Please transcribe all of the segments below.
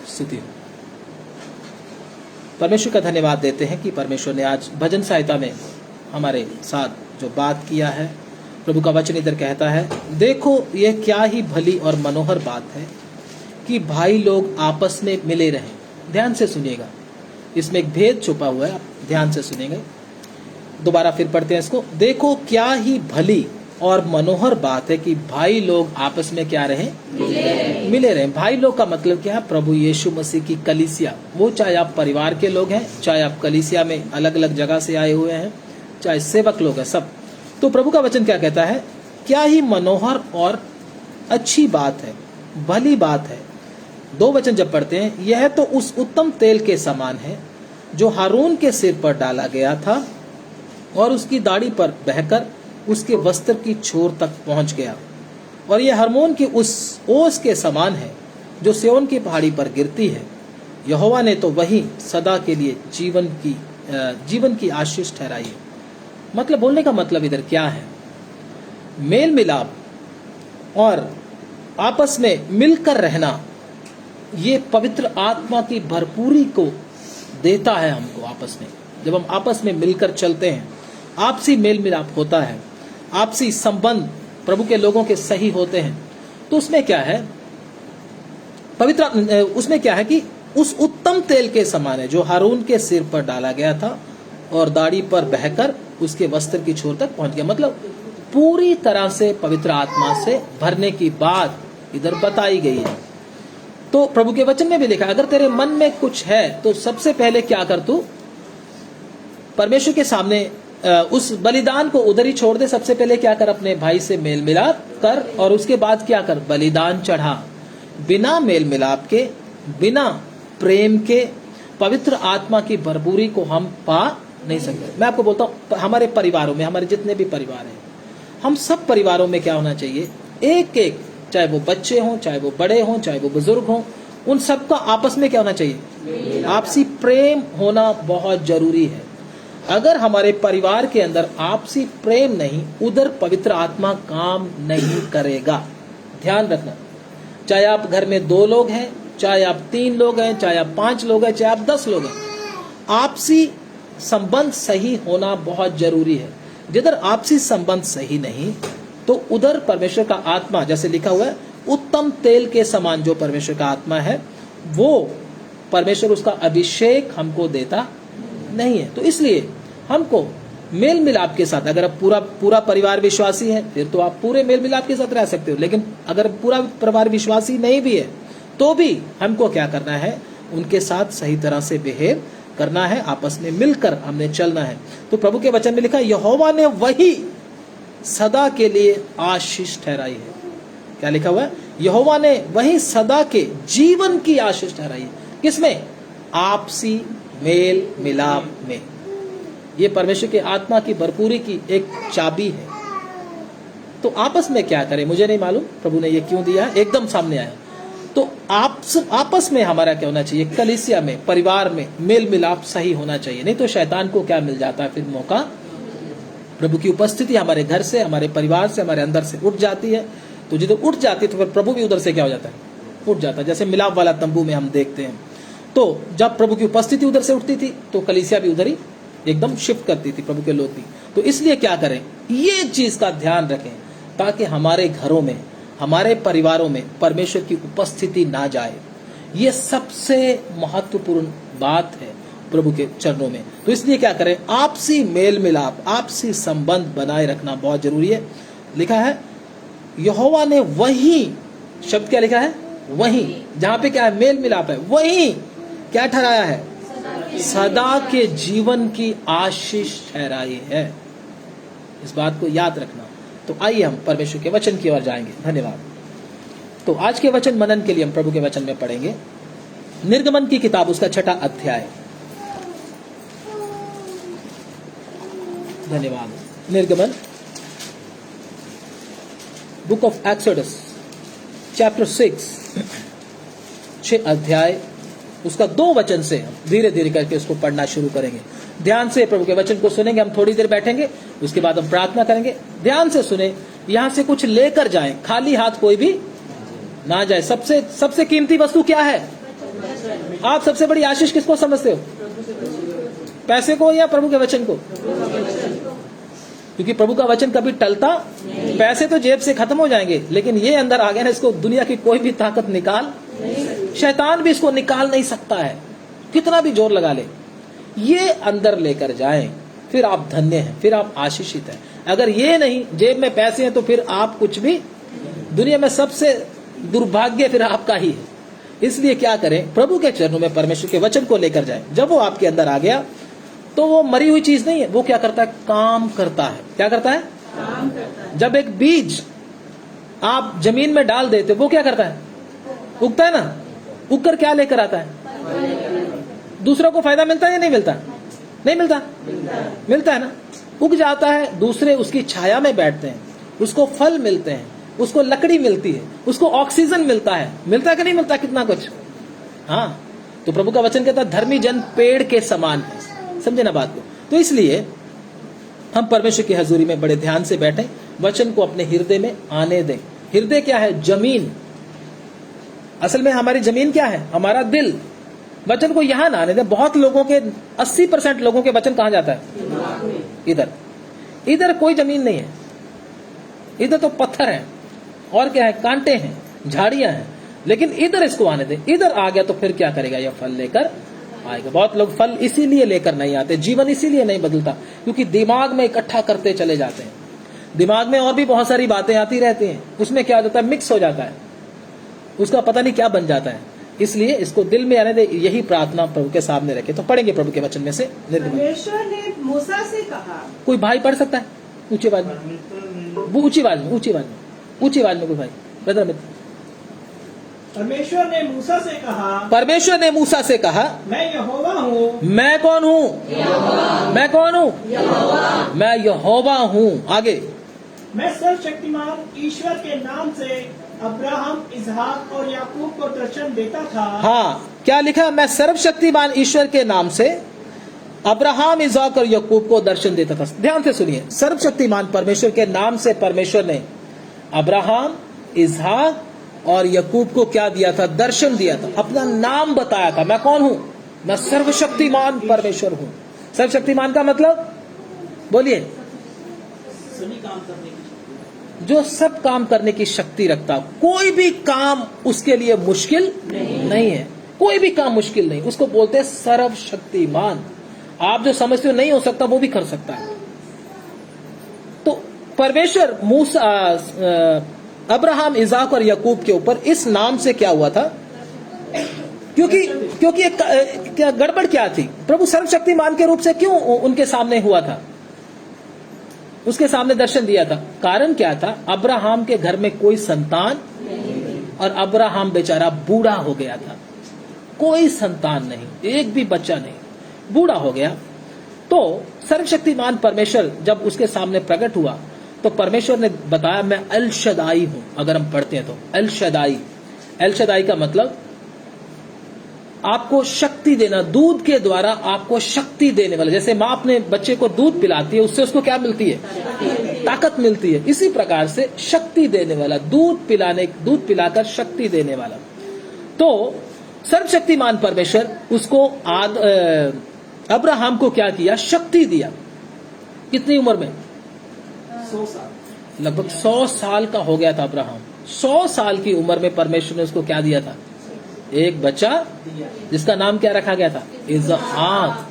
स्थिति हो। परमेश्वर का धन्यवाद देते हैं कि परमेश्वर ने आज भजन सहायता में हमारे साथ जो बात किया है। प्रभु का वचन इधर कहता है, देखो यह क्या ही भली और मनोहर बात है कि भाई लोग आपस में मिले रहें। ध्यान से सुनिएगा, इसमें एक भेद छुपा हुआ है, आप ध्यान से सुनिएगा। दोबारा फिर पढ़ते हैं इसको, देखो क्या ही भली और मनोहर बात है कि भाई लोग आपस में क्या रहें, मिले रहें। भाई लोग का मतलब क्या है? प्रभु यीशु मसीह की कलीसिया। वो चाहे आप परिवार के लोग हैं, चाहे आप कलीसिया में अलग अलग जगह से आए हुए हैं, चाहे सेवक लोग हैं, सब। तो प्रभु का वचन क्या कहता है? क्या ही मनोहर और अच्छी बात है, भली बात है। दो वचन जब पढ़ते हैं, यह तो उस उत्तम तेल के समान है जो हारून के सिर पर डाला गया था और उसकी दाढ़ी पर बहकर उसके वस्त्र की छोर तक पहुंच गया। और यह हरमोन की उस ओस के समान है जो सिय्योन की पहाड़ी पर गिरती है। यहोवा ने तो वही सदा के लिए जीवन की आशीष ठहराई है। मतलब बोलने का मतलब इधर क्या है? मेल मिलाप और आपस में मिलकर रहना, ये पवित्र आत्मा की भरपूरी को देता है हमको। आपस में जब हम आपस में मिलकर चलते हैं, आपसी मेल मिलाप होता है, आपसी संबंध प्रभु के लोगों के सही होते हैं, तो उसमें क्या है? उसमें क्या है कि उस उत्तम तेल के समान है जो हारून के सिर पर डाला गया था और दाढ़ी पर बहकर उसके वस्त्र की छोर तक पहुंच गया। मतलब पूरी तरह से पवित्र आत्मा से भरने की बात इधर बताई गई है। तो प्रभु के वचन में भी लिखा, अगर तेरे मन में कुछ है तो सबसे पहले क्या कर, तू परमेश्वर के सामने उस बलिदान को उधर ही छोड़ दे। सबसे पहले क्या कर? अपने भाई से मेल मिलाप कर और उसके बाद क्या कर? बलिदान चढ़ा। बिना मेल मिलाप के, बिना प्रेम के पवित्र आत्मा की भरपूरी को हम पा नहीं सकते। मैं आपको बोलता हूँ, हमारे परिवारों में, हमारे जितने भी परिवार हैं, हम सब परिवारों में क्या होना चाहिए? एक एक, चाहे वो बच्चे हों, चाहे वो बड़े हों, चाहे वो बुजुर्ग हों, उन सबका आपस में क्या होना चाहिए? आपसी प्रेम होना बहुत जरूरी है। अगर हमारे परिवार के अंदर आपसी प्रेम नहीं, उधर पवित्र आत्मा काम नहीं करेगा। ध्यान रखना, चाहे आप घर में 2 लोग हैं, चाहे आप 3 लोग हैं, चाहे आप 5 लोग हैं, चाहे आप 10 लोग हैं, आपसी संबंध सही होना बहुत जरूरी है। जिधर आपसी संबंध सही नहीं, तो उधर परमेश्वर का आत्मा, जैसे लिखा हुआ है, उत्तम तेल के समान जो परमेश्वर का आत्मा है, वो परमेश्वर उसका अभिषेक हमको देता नहीं है। तो इसलिए हमको मेल मिलाप के साथ, अगर पूरा परिवार विश्वासी है, फिर तो आप पूरे मेल मिलाप के साथ रह सकते हो। लेकिन अगर पूरा परिवार विश्वासी नहीं भी है, तो भी हमको क्या करना है? उनके साथ सही तरह से बिहेव करना है, आपस में मिलकर हमने चलना है। तो प्रभु के वचन में लिखा, यहोवा ने वही सदा के लिए आशीष ठहराई है। क्या लिखा हुआ है? यहोवा ने वही सदा के जीवन की आशीष ठहराई है। किसमें? आपसी मेल मिलाप में। ये परमेश्वर के आत्मा की भरपूरी की एक चाबी है। तो आपस में क्या करें मुझे नहीं मालूम, प्रभु ने ये क्यों दिया, एकदम सामने आया। तो आपस में हमारा क्या होना चाहिए? कलीसिया में, परिवार में मेल मिलाप सही होना चाहिए। नहीं तो शैतान को क्या मिल जाता है फिर? मौका। प्रभु की उपस्थिति हमारे घर से, हमारे परिवार से, हमारे अंदर से उठ जाती है। तो जिधर उठ जाती है तो फिर प्रभु भी उधर से क्या हो जाता है? उठ जाता है। जैसे मिलाप वाला तंबू में हम देखते हैं, तो जब प्रभु की उपस्थिति उधर से उठती थी तो कलीसिया भी उधर ही एकदम शिफ्ट करती थी, प्रभु के लोग भी। तो इसलिए क्या करें? ये चीज का ध्यान रखें ताकि हमारे घरों में, हमारे परिवारों में परमेश्वर की उपस्थिति ना जाए। ये सबसे महत्वपूर्ण बात है प्रभु के चरणों में। तो इसलिए क्या करें? आपसी मेल मिलाप, आपसी संबंध बनाए रखना बहुत जरूरी है। लिखा है यहोवा ने वही, शब्द क्या लिखा है? वही, जहां पे क्या है? मेल मिलाप है। वही क्या ठहराया है? सदा के जीवन की आशीष ठहराई है। इस बात को याद रखना। तो आइए हम परमेश्वर के वचन की ओर जाएंगे। धन्यवाद। तो आज के वचन मनन के लिए हम प्रभु के वचन में पढ़ेंगे निर्गमन की किताब, उसका 6ठा अध्याय। धन्यवाद। निर्गमन, बुक ऑफ एक्सोडस, चैप्टर 6 अध्याय, उसका 2 वचन से धीरे धीरे करके उसको पढ़ना शुरू करेंगे। ध्यान से प्रभु के वचन को सुनेंगे। हम थोड़ी देर बैठेंगे, उसके बाद हम प्रार्थना करेंगे। ध्यान से सुने, यहां से कुछ लेकर जाएं, खाली हाथ कोई भी ना जाए। सबसे कीमती वस्तु क्या है? आप सबसे बड़ी आशीष किसको समझते हो? पैसे को या प्रभु के वचन को? क्योंकि प्रभु का वचन कभी टलता, पैसे तो जेब से खत्म हो जाएंगे, लेकिन ये अंदर आ गया ना, इसको दुनिया की कोई भी ताकत निकाल, शैतान भी इसको निकाल नहीं सकता है, कितना भी जोर लगा ले। ये अंदर लेकर जाएं, फिर आप धन्य हैं, फिर आप आशीषित हैं। अगर ये नहीं, जेब में पैसे हैं, तो फिर आप कुछ भी, दुनिया में सबसे दुर्भाग्य फिर आपका ही है। इसलिए क्या करें, प्रभु के चरणों में परमेश्वर के वचन को लेकर जाएं। जब वो आपके अंदर आ गया तो वो मरी हुई चीज नहीं है, वो क्या करता है? काम करता है। क्या करता है? काम करता है। जब एक बीज आप जमीन में डाल देते, वो क्या करता है? उगता है ना। उगकर क्या लेकर आता है? दूसरों को फायदा मिलता है या नहीं मिलता? नहीं मिलता, मिलता है ना। उग जाता है, दूसरे उसकी छाया में बैठते हैं, उसको फल मिलते हैं, उसको लकड़ी मिलती है, उसको ऑक्सीजन मिलता है। मिलता है कि नहीं मिलता? कितना कुछ। हाँ, तो प्रभु का वचन कहता है धर्मी जन पेड़ के समान है। समझे ना बात को? तो इसलिए हम परमेश्वर की हजूरी में बड़े ध्यान से बैठें, वचन को अपने हृदय में आने दें। हृदय क्या है? जमीन। असल में हमारी जमीन क्या है? हमारा दिल। वचन को यहां ना आने दें। बहुत लोगों के 80% लोगों के वचन कहां जाता है? इधर। इधर कोई जमीन नहीं है, इधर तो पत्थर है और क्या है? कांटे हैं, झाड़ियां हैं। लेकिन इधर इसको आने दें। इधर आ गया तो फिर क्या करेगा? यह फल लेकर आएगा। बहुत लोग फल इसीलिए लेकर नहीं आते, जीवन इसीलिए नहीं बदलता, क्योंकि दिमाग में इकट्ठा करते चले जाते हैं। दिमाग में और भी बहुत सारी बातें आती रहती हैं, उसमें क्या हो जाता है? मिक्स हो जाता है, उसका पता नहीं क्या बन जाता है। इसलिए इसको दिल में आने दे। यही प्रार्थना प्रभु के सामने रखे। तो पढ़ेंगे प्रभु के वचन में से। परमेश्वर ने मूसा से कहा। कोई भाई पढ़ सकता है? ऊंची आवाज में, ऊंची आवाज में, ऊंची आवाज में, ऊंची आवाज में कोई भाई, ब्रदर मित्र। परमेश्वर ने मूसा से कहा। परमेश्वर ने मूसा से कहा, मैं यहोवा हूँ। मैं कौन हूँ? मैं कौन हूँ? मैं यहोवा हूँ। आगे, मैं सर्वशक्तिमान ईश्वर के नाम से अब्राहम, इसहाक और याकूब को दर्शन देता था। हाँ, क्या लिखा? मैं सर्वशक्तिमान ईश्वर के नाम से अब्राहम, इसहाक और याकूब को दर्शन देता था। ध्यान से सुनिए, सर्वशक्तिमान परमेश्वर के नाम से परमेश्वर ने अब्राहम, इसहाक और याकूब को क्या दिया था? दर्शन दिया था, अपना नाम बताया था। मैं कौन हूं? मैं सर्वशक्तिमान परमेश्वर हूं। सर्वशक्तिमान का मतलब बोलिए? सभी काम करने की, जो सब काम करने की शक्ति रखता। कोई भी काम उसके लिए मुश्किल नहीं है। कोई भी काम मुश्किल नहीं, उसको बोलते हैं सर्वशक्तिमान। आप जो समझते हो नहीं हो सकता, वो भी कर सकता है। तो परमेश्वर मूसा, अब्राहम, इसहाक और याकूब के ऊपर इस नाम से क्या हुआ था? क्योंकि एक क्या गड़बड़ क्या थी? प्रभु सर्वशक्तिमान के रूप से क्यों उनके सामने हुआ था? उसके सामने दर्शन दिया था। कारण क्या था? अब्राहम के घर में कोई संतान, और अब्राहम बेचारा बूढ़ा हो गया था। कोई संतान नहीं, एक भी बच्चा नहीं, बूढ़ा हो गया। तो सर्वशक्तिमान परमेश्वर जब उसके सामने प्रकट हुआ तो परमेश्वर ने बताया, मैं अल शदाई हूं। अगर हम पढ़ते हैं तो अल शदाई, अल शदाई का मतलब आपको शक्ति देना, दूध के द्वारा आपको शक्ति देने वाला। जैसे माँ अपने बच्चे को दूध पिलाती है, उससे उसको क्या मिलती है? ताकत मिलती है। इसी प्रकार से शक्ति देने वाला, दूध दूध पिलाकर शक्ति देने वाला। तो सर्वशक्तिमान परमेश्वर उसको अब्राहम को क्या किया? शक्ति दिया। कितनी उम्र में? 100 साल। लगभग 100 साल का हो गया था अब्राहम। 100 साल की उम्र में परमेश्वर ने उसको क्या दिया था? एक बच्चा, जिसका नाम क्या रखा गया था? इसहाक।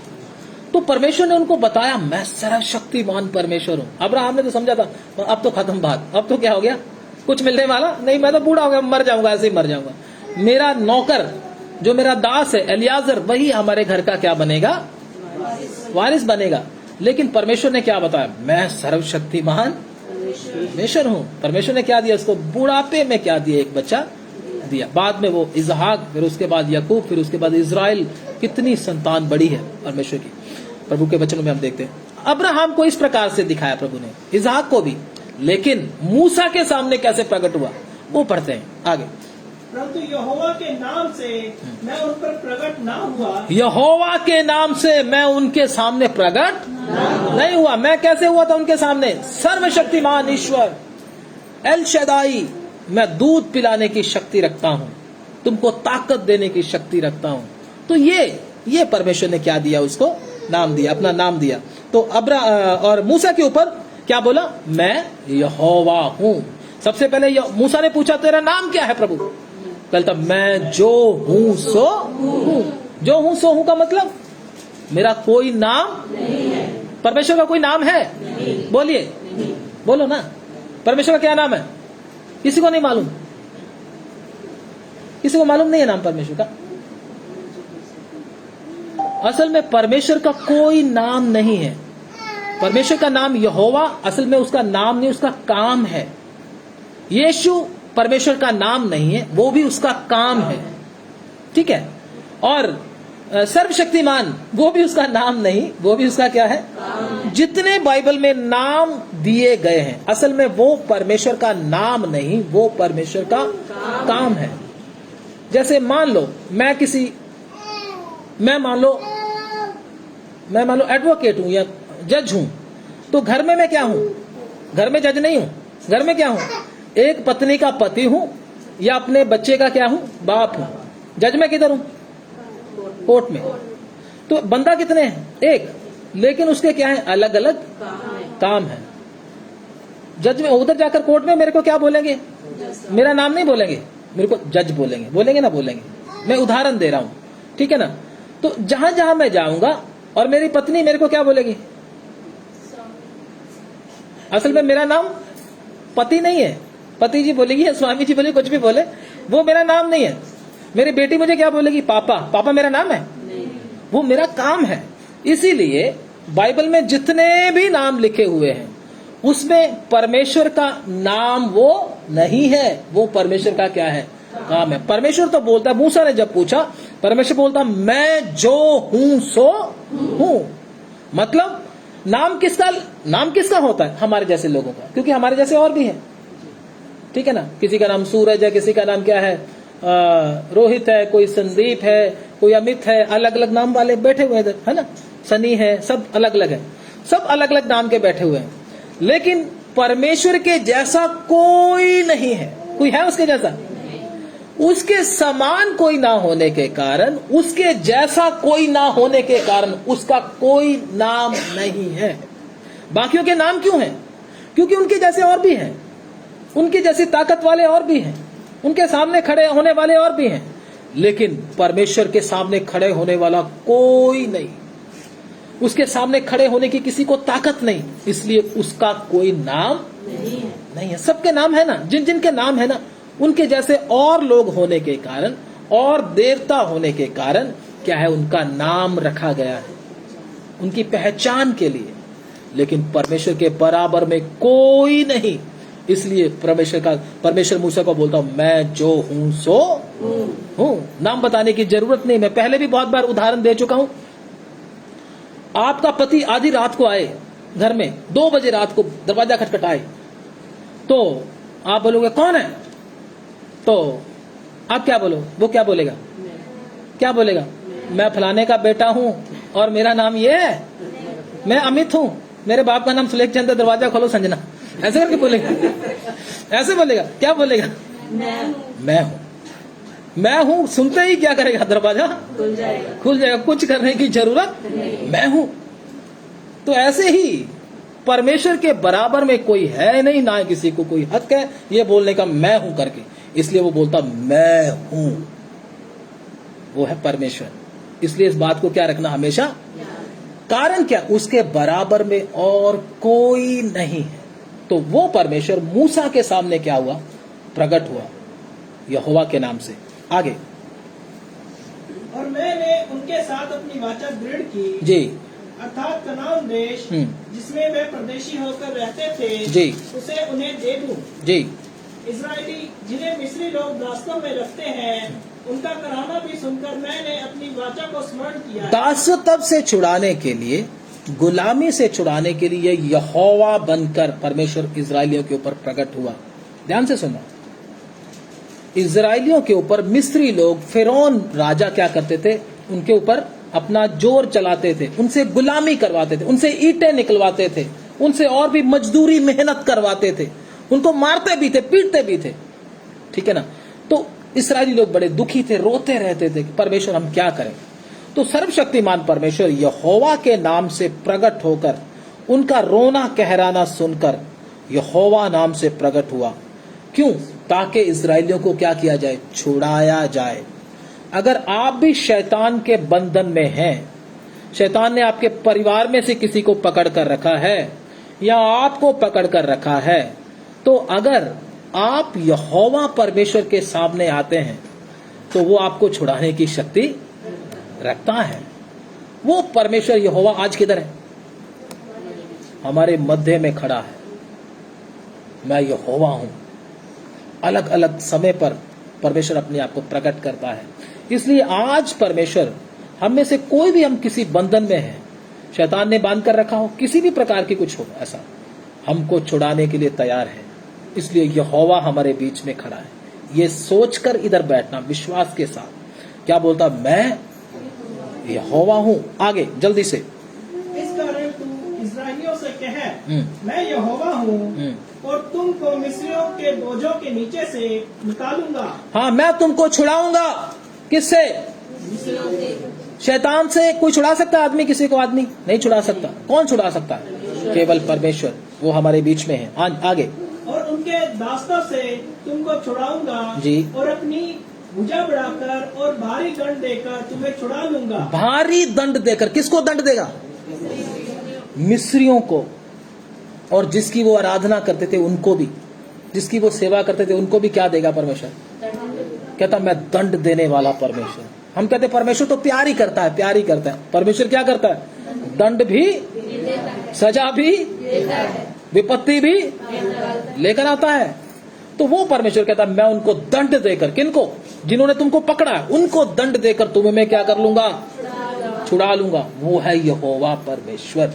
तो परमेश्वर ने उनको बताया, मैं सर्वशक्तिमान परमेश्वर हूँ। अब्राहम ने तो समझा था अब तो खत्म बात, अब तो क्या हो गया? कुछ मिलने वाला नहीं, मैं तो बूढ़ा हो गया, मर जाऊंगा, ऐसे ही मर जाऊंगा। मेरा नौकर जो मेरा दास है एलियाजर, वही हमारे घर का क्या बनेगा? वारिस बनेगा। लेकिन परमेश्वर ने क्या बताया? मैं सर्वशक्तिमान परमेश्वर हूँ। परमेश्वर ने क्या दिया उसको? बुढ़ापे में क्या दिया? एक बच्चा दिया। बाद में वो इसहाक, फिर उसके बाद याकूब, फिर उसके बाद इजराइल। कितनी संतान बड़ी है परमेश्वर की। प्रभु के वचनों में हम देखते हैं अब्राहम को इस प्रकार से दिखाया प्रभु ने, इसहाक को भी। लेकिन मूसा के सामने कैसे प्रकट हुआ वो पढ़ते हैं आगे। परंतु यहोवा के नाम से मैं उन पर प्रकट ना हुआ। यहोवा के नाम से मैं उनके सामने प्रकट नहीं हुआ। मैं कैसे हुआ था उनके सामने? सर्वशक्तिमान ईश्वर एल शदाई, मैं दूध पिलाने की शक्ति रखता हूँ। तुमको ताकत देने की शक्ति रखता हूं। तो ये परमेश्वर ने क्या दिया, उसको नाम दिया, अपना नाम दिया। तो और मूसा के ऊपर क्या बोला, मैं यहोवा हूं। सबसे पहले मूसा ने पूछा तेरा नाम क्या है प्रभु, कहता मैं जो हूं सो हूं। जो हूं सो हूं का मतलब मेरा कोई नाम नहीं है। परमेश्वर का कोई नाम है? बोलिए, बोलो ना, परमेश्वर का क्या नाम है? किसी को नहीं मालूम? किसी को मालूम नहीं है नाम परमेश्वर का? असल में परमेश्वर का कोई नाम नहीं है। परमेश्वर का नाम यहोवा असल में उसका नाम नहीं, उसका काम है। यीशु परमेश्वर का नाम नहीं है, वो भी उसका काम है, ठीक है। और सर्वशक्तिमान वो भी उसका नाम नहीं, वो भी उसका क्या है? जितने बाइबल में नाम दिए गए हैं असल में वो परमेश्वर का नाम नहीं, वो परमेश्वर का काम है। जैसे मान लो मैं मान लो एडवोकेट हूं या जज हूं, तो घर में मैं क्या हूं? घर में जज नहीं हूं, घर में क्या हूं? एक पत्नी का पति हूं या अपने बच्चे का क्या हूं? बाप हूं। जज में किधर हूं? कोर्ट में। तो बंदा कितने हैं? एक, लेकिन उसके क्या है? अलग अलग काम है। जज में उधर जाकर कोर्ट में मेरे को क्या बोलेंगे? मेरा नाम नहीं बोलेंगे, मेरे को जज बोलेंगे। बोलेंगे ना? बोलेंगे। मैं उदाहरण दे रहा हूं, ठीक है ना। तो जहां जहां मैं जाऊंगा और मेरी पत्नी मेरे को क्या बोलेगी? असल में मेरा नाम पति नहीं है, पति जी बोलेगी या स्वामी जी बोलेगी, कुछ भी बोले, वो मेरा नाम नहीं है। मेरी बेटी मुझे क्या बोलेगी? पापा। पापा मेरा नाम है? वो मेरा काम है। इसीलिए बाइबल में जितने भी नाम लिखे हुए हैं उसमें परमेश्वर का नाम वो नहीं है, वो परमेश्वर का क्या है? काम है। परमेश्वर तो बोलता है, मूसा ने जब पूछा, परमेश्वर बोलता मैं जो हूं सो हूं। मतलब नाम किसका होता है? हमारे जैसे लोगों का, क्योंकि हमारे जैसे और भी हैं, ठीक है ना। किसी का नाम सूरज है, किसी का नाम क्या है? रोहित है, कोई संदीप है, कोई अमित है, अलग अलग नाम वाले बैठे हुए हैं, है ना। सनी है, सब अलग अलग है, सब अलग अलग नाम के बैठे हुए हैं। लेकिन परमेश्वर के जैसा कोई नहीं है। कोई है उसके जैसा? उसके समान कोई ना होने के कारण, उसके जैसा कोई ना होने के कारण उसका कोई नाम नहीं है। बाकियों के नाम क्यों हैं? क्योंकि उनके जैसे और भी हैं, उनकी जैसी ताकत वाले और भी हैं, उनके सामने खड़े होने वाले और भी हैं। लेकिन परमेश्वर के सामने खड़े होने वाला कोई नहीं, उसके सामने खड़े होने की किसी को ताकत नहीं, इसलिए उसका कोई नाम नहीं है। सबके नाम है ना, जिन जिन के नाम है ना, उनके जैसे और लोग होने के कारण और देवता होने के कारण क्या है? उनका नाम रखा गया है उनकी पहचान के लिए। लेकिन परमेश्वर के बराबर में कोई नहीं, इसलिए परमेश्वर मूसा को बोलता हूं मैं जो हूं सो हूं। नाम बताने की जरूरत नहीं। मैं पहले भी बहुत बार उदाहरण दे चुका हूं। आपका पति आधी रात को आए घर में, 2 बजे रात को दरवाजा खटखटाए, तो आप बोलोगे कौन है? तो आप क्या बोलो? वो क्या बोलेगा? क्या बोलेगा? मैं फलाने का बेटा हूं और मेरा नाम ये है, मैं अमित हूं, मेरे बाप का नाम सुलेख चंद, दरवाजा खोलो संजना। ऐसे करके बोलेगा? ऐसे बोलेगा? क्या बोलेगा? मैं हूं। सुनते ही क्या करेगा? दरवाजा खुल जाएगा। कुछ करने की जरूरत मैं हूं। तो ऐसे ही परमेश्वर के बराबर में कोई है नहीं, ना किसी को कोई हक है ये बोलने का मैं हूं करके, इसलिए वो बोलता मैं हूं। वो है परमेश्वर। इसलिए इस बात को क्या रखना हमेशा? कारण क्या? उसके बराबर में और कोई नहीं है। तो वो परमेश्वर मूसा के सामने क्या हुआ? प्रकट हुआ यहोवा के नाम से। आगे, और मैंने उनके साथ अपनी वाचा दृढ़ की जी, अर्थात कनान देश जिसमें वे परदेशी होकर रहते थे जी, उसे उन्हें दे दूं। जी। इजरायली जिन्हें मिस्री लोग दासत्व में रखते हैं उनका कराना भी सुनकर मैंने अपनी वाचा को स्मरण किया। दासत्व से छुड़ाने के लिए, गुलामी से छुड़ाने के लिए यहोवा बनकर परमेश्वर इजरायलियों के ऊपर प्रकट हुआ। ध्यान से सुनो, इजरायलियों के ऊपर मिस्री लोग, फिरौन राजा क्या करते थे? उनके ऊपर अपना जोर चलाते थे, उनसे गुलामी करवाते थे, उनसे ईंटें निकलवाते थे, उनसे और भी मजदूरी मेहनत करवाते थे, उनको मारते भी थे, पीटते भी थे, ठीक है ना। तो इस्राएली लोग बड़े दुखी थे, रोते रहते थे कि परमेश्वर हम क्या करें। तो सर्वशक्तिमान परमेश्वर यहोवा के नाम से प्रकट होकर उनका रोना कहराना सुनकर यहोवा नाम से प्रकट हुआ। क्यों? ताकि इस्राएलियों को क्या किया जाए? छुड़ाया जाए। अगर आप भी शैतान के बंधन में हैं, शैतान ने आपके परिवार में से किसी को पकड़ कर रखा है या आपको पकड़ कर रखा है, तो अगर आप यहोवा परमेश्वर के सामने आते हैं तो वो आपको छुड़ाने की शक्ति रखता है। वो परमेश्वर यहोवा आज किधर है? हमारे मध्य में खड़ा है। मैं यहोवा हूं। अलग अलग समय पर परमेश्वर अपने आप को प्रकट करता है। इसलिए आज परमेश्वर हम में से कोई भी, हम किसी बंधन में है, शैतान ने बांध कर रखा हो, किसी भी प्रकार की कुछ हो, ऐसा हमको छुड़ाने के लिए तैयार है। इसलिए यहोवा हमारे बीच में खड़ा है। ये सोचकर इधर बैठना विश्वास के साथ, क्या बोलता? मैं यहोवा हूं। आगे जल्दी से। इस कारण तू इस्राएलियों से कह, मैं यहोवा हूँ और तुमको मिस्रियों के बोझों के नीचे से निकालूंगा। हाँ, मैं तुमको छुड़ाऊंगा। किससे? शैतान से। कोई छुड़ा सकता है आदमी किसी को? आदमी नहीं छुड़ा सकता। कौन छुड़ा सकता है? केवल परमेश्वर। वो हमारे बीच में है। आगे। और उनके दास्तों से तुमको छुड़ाऊंगा जी। और अपनी भुजा बढ़ाकर और भारी दंड देकर तुम्हें छुड़ा लूंगा। भारी दंड देकर? किसको दंड देगा? मिस्रियों को। और जिसकी वो आराधना करते थे उनको भी, जिसकी वो सेवा करते थे उनको भी क्या देगा परमेश्वर? कहता मैं दंड देने वाला परमेश्वर। हम कहते परमेश्वर तो प्यार ही करता है, प्यार ही करता है। परमेश्वर क्या करता है? दंड भी, सजा भी, विपत्ति भी लेकर आता है। तो वो परमेश्वर कहता है मैं उनको दंड देकर, किनको? जिन्होंने तुमको पकड़ा है उनको दंड देकर तुम्हें मैं क्या कर लूंगा? छुड़ा लूंगा। वो है यहोवा परमेश्वर।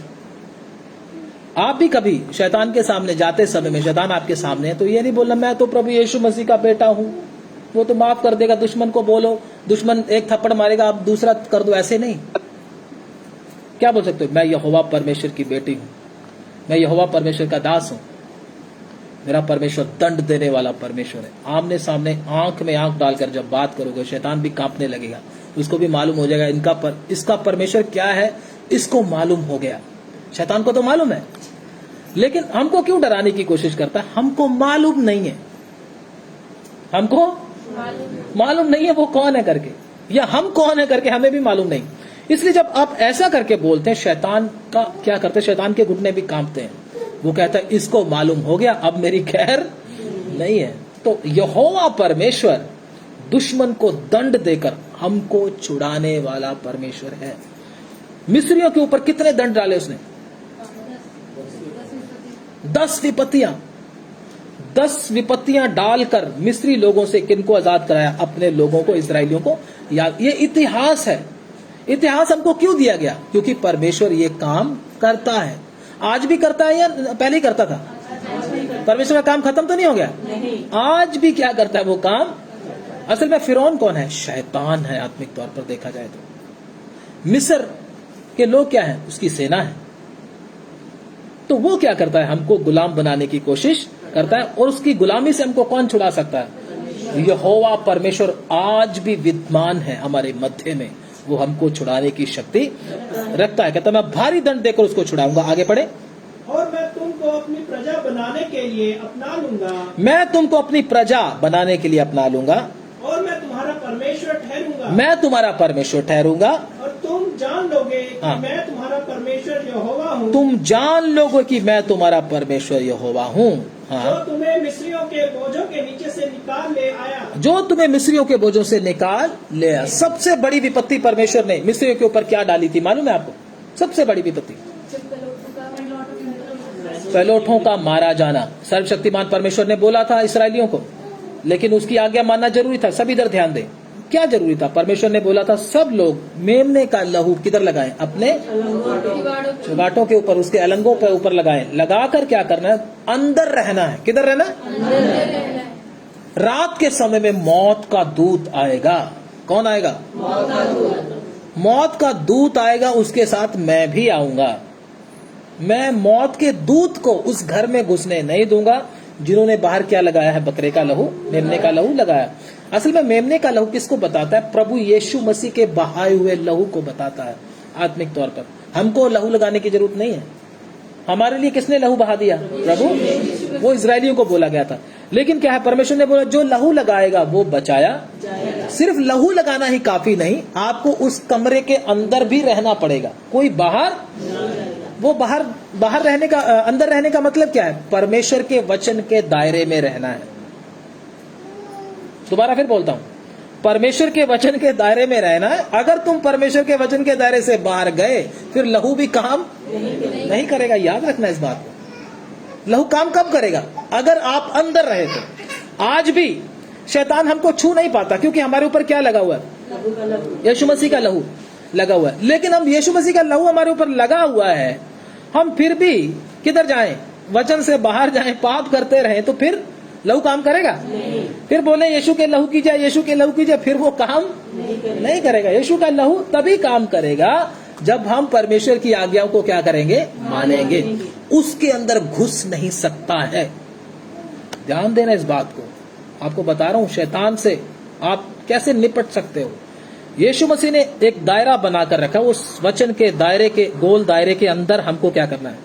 आप भी कभी शैतान के सामने जाते समय में, शैतान आपके सामने है, तो ये नहीं बोलना मैं तो प्रभु यीशु मसीह का बेटा हूं, वो तो माफ कर देगा। दुश्मन को बोलो, दुश्मन एक थप्पड़ मारेगा, आप दूसरा कर दो। ऐसे नहीं। क्या बोल सकते हो? मैं यहोवा परमेश्वर की बेटी हूं, मैं यहोवा परमेश्वर का दास हूं। मेरा परमेश्वर दंड देने वाला परमेश्वर है। आमने सामने आंख में आंख डालकर जब बात करोगे, शैतान भी कांपने लगेगा। उसको भी मालूम हो जाएगा इसका परमेश्वर क्या है। इसको मालूम हो गया। शैतान को तो मालूम है, लेकिन हमको क्यों डराने की कोशिश करता है? हमको मालूम नहीं है। हमको मालूम नहीं है वो कौन है करके, या हम कौन है करके हमें भी मालूम नहीं। इसलिए जब आप ऐसा करके बोलते हैं, शैतान का क्या करते हैं? शैतान के घुटने भी कांपते हैं। वो कहता है इसको मालूम हो गया, अब मेरी खैर नहीं है। तो यहोवा परमेश्वर दुश्मन को दंड देकर हमको छुड़ाने वाला परमेश्वर है। मिस्रियों के ऊपर कितने दंड डाले उसने? 10 विपत्तियां। 10 विपत्तियां डालकर मिस्री लोगों से किनको आजाद कराया? अपने लोगों को, इस्राएलियों को। ये इतिहास है। इतिहास हमको क्यों दिया गया? क्योंकि परमेश्वर ये काम करता है। आज भी करता है या पहले ही करता था? परमेश्वर का काम खत्म तो नहीं हो गया? आज भी क्या करता है वो काम? असल में फिरौन कौन है? शैतान है। आत्मिक तौर पर देखा जाए तो मिस्र के लोग क्या है? उसकी सेना है। तो वो क्या करता है? हमको गुलाम बनाने की कोशिश करता है। और उसकी गुलामी से हमको कौन छुड़ा सकता है? यहोवा परमेश्वर आज भी विद्यमान है हमारे मध्य में। वो हमको छुड़ाने की शक्ति रखता है। कहता मैं भारी दंड देकर उसको छुड़ाऊंगा। आगे पढ़े। और मैं तुमको अपनी प्रजा बनाने के लिए अपना लूंगा। मैं तुमको अपनी प्रजा बनाने के लिए अपना लूंगा। और मैं तुम्हारा परमेश्वर ठहरूंगा। मैं तुम्हारा परमेश्वर ठहरूंगा। और तुम जान लोगे कि मैं तुम्हारा परमेश्वर यहोवा हूँ। तुम जान लोगे कि मैं तुम्हारा परमेश्वर यहोवा हूँ। हाँ। जो तुम्हें मिस्रियों के बोझों के नीचे से निकाल ले आया। जो तुम्हें मिस्रियों के बोझों से निकाल ले आया। सबसे बड़ी विपत्ति परमेश्वर ने मिस्रियों के ऊपर क्या डाली थी मालूम है आपको? सबसे बड़ी विपत्ति पहलौठों का मारा जाना। सर्वशक्तिमान परमेश्वर ने बोला था इस्राएलियों को, लेकिन उसकी आज्ञा मानना जरूरी था। सब इधर ध्यान दें, क्या जरूरी था? परमेश्वर ने बोला था सब लोग मेमने का लहू किधर लगाएं? अपने चुगाटों के ऊपर, उसके अलंगों पर ऊपर लगाएं। लगाकर क्या करना है? अंदर रहना है। किधर रहना? रात के समय में मौत का दूत आएगा। कौन आएगा? मौत का दूत आएगा। उसके साथ मैं भी आऊंगा। मैं मौत के दूत को उस घर में घुसने नहीं दूंगा। जिन्होंने बाहर क्या लगाया है, बकरे का लहू, मेमने का लहू लगाया। असल में मेमने का लहू किसको बताता है? प्रभु यीशु मसीह के बहाए हुए लहू को बताता है आत्मिक तौर पर। हमको लहू लगाने की जरूरत नहीं है। हमारे लिए किसने लहू बहा दिया? प्रभु। वो इजरायलियों को बोला गया था, लेकिन क्या है, परमेश्वर ने बोला जो लहू लगाएगा वो बचाया जाएगा। सिर्फ लहू लगाना ही काफी नहीं, आपको उस कमरे के अंदर भी रहना पड़ेगा, कोई बाहर वो बाहर रहने का, अंदर रहने का मतलब क्या है? परमेश्वर के वचन के दायरे में रहना है। दोबारा फिर बोलता हूं, परमेश्वर के वचन के दायरे में रहना है। अगर तुम परमेश्वर के वचन के दायरे से बाहर गए, फिर लहू भी काम नहीं करेगा। याद रखना इस बात को। लहू काम कब करेगा? अगर आप अंदर रहे तो। आज भी शैतान हमको छू नहीं पाता, क्योंकि हमारे ऊपर क्या लगा हुआ है? यीशु मसीह का लहू लगा हुआ है। लेकिन हम यीशु मसीह का लहू हमारे ऊपर लगा हुआ है, हम फिर भी किधर जाएं? वचन से बाहर जाएं, पाप करते रहें, तो फिर लहू काम करेगा? फिर बोले यीशु के लहू की जाए, यीशु के लहू की जाए, फिर वो काम नहीं करेगा। यीशु का लहू तभी काम करेगा जब हम परमेश्वर की आज्ञाओं को क्या करेंगे? मानेंगे। उसके अंदर घुस नहीं सकता है। ध्यान देना इस बात को। आपको बता रहा हूं शैतान से आप कैसे निपट सकते हो। यीशु मसीह ने एक दायरा बनाकर रखा, उस वचन के दायरे के, गोल दायरे के अंदर हमको क्या करना है?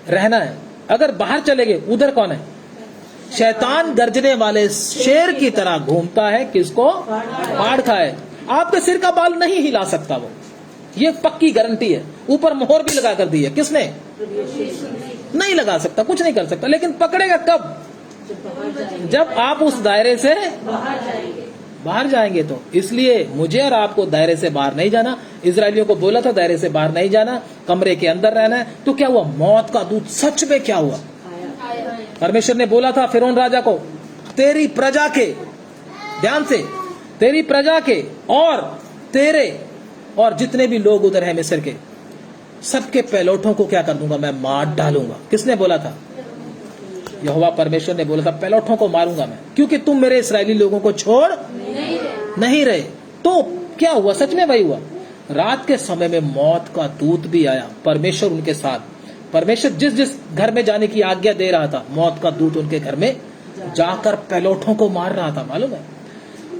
रहना है। अगर बाहर चले गए, उधर कौन है? शैतान गर्जने वाले शेर की तरह घूमता है, किसको? फाड़ खाए। आपके सिर का बाल नहीं हिला सकता वो, ये पक्की गारंटी है। ऊपर मोहर भी लगा कर दी है, किसने? नहीं लगा सकता, कुछ नहीं कर सकता। लेकिन पकड़ेगा कब? जब आप उस दायरे से बाहर जाएंगे तो। इसलिए मुझे और आपको दायरे से बाहर नहीं जाना। इजरायलियों को बोला था दायरे से बाहर नहीं जाना, कमरे के अंदर रहना है। तो क्या हुआ? मौत का दूत सच में क्या हुआ? परमेश्वर ने बोला था फिरौन राजा को, तेरी प्रजा के, ध्यान से, तेरी प्रजा के और तेरे और जितने भी लोग उधर है मिस्र के, सबके पैलोठों को क्या कर दूंगा? मैं मार डालूंगा। किसने बोला था? यहोवा परमेश्वर ने बोला था पैलोठों को मारूंगा मैं, क्योंकि तुम मेरे इस्राएली लोगों को छोड़ नहीं रहे। तो क्या हुआ? सच में वही हुआ। रात के समय में मौत का दूत भी आया, परमेश्वर उनके साथ। परमेश्वर जिस जिस घर में जाने की आज्ञा दे रहा था, मौत का दूत उनके घर में जाकर पैलोठों को मार रहा था। मालूम है,